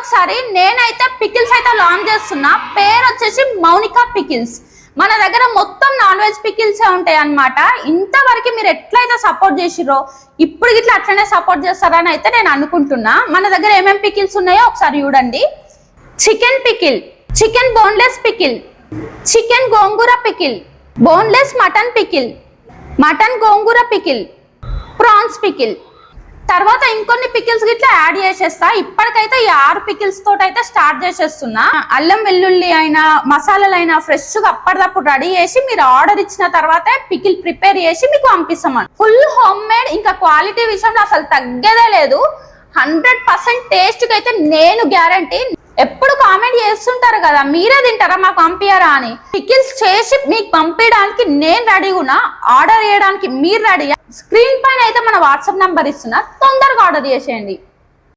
ఒకసారి నేనైతే పికిల్స్ అయితే లాంచ్ చేస్తున్నా. పేరు వచ్చేసి మౌనికా పికిల్స్. మన దగ్గర మొత్తం నాన్ వెజ్ పికిల్స్ ఉంటాయి అన్నమాట. ఇంతవరకు మీరు ఎట్లయితే సపోర్ట్ చేసిరో ఇప్పుడు ఇట్లా అట్లనే సపోర్ట్ చేస్తారని అయితే నేను అనుకుంటున్నా. మన దగ్గర ఏమేమి పికిల్స్ ఉన్నాయో ఒకసారి చూడండి. Chicken pickle, chicken boneless pickle, chicken gongura pickle, boneless mutton pickle, mutton gongura pickle, prawns pickle. తర్వాత ఇంకొన్ని పికిల్స్ గిట్లా యాడ్ చేసేస్తా. ఇప్పటికైతే ఈ 6 పికిల్స్ తోటి అయితే స్టార్ట్ చేసేస్తున్నా. అల్లం వెల్లుల్లి అయినా మసాలాలు అయినా ఫ్రెష్ గా అప్పటిదప్పుడు రెడీ చేసి మీరు ఆర్డర్ ఇచ్చిన తర్వాత పికిల్ ప్రిపేర్ చేసి మీకు పంపిస్తామని. ఫుల్ హోమ్ మేడ్, ఇంకా క్వాలిటీ విషయంలో అసలు తగ్గేదే లేదు. 100% టేస్ట్ కి అయితే నేను గ్యారంటీ. ఎప్పుడు కామెంట్ చేస్తుంటారు కదా మీరే తింటారా మాకు పంపియరా అని. పికిల్స్ చేసి మీకు పంపించడానికి నేను రెడీగా ఉన్నా. ఆర్డర్ చేయడానికి మీరు రెడీ. స్క్రీన్ పైన అయితే మన వాట్సాప్ నంబర్ ఇస్తున్నా, తొందరగా ఆర్డర్ చేసేయండి.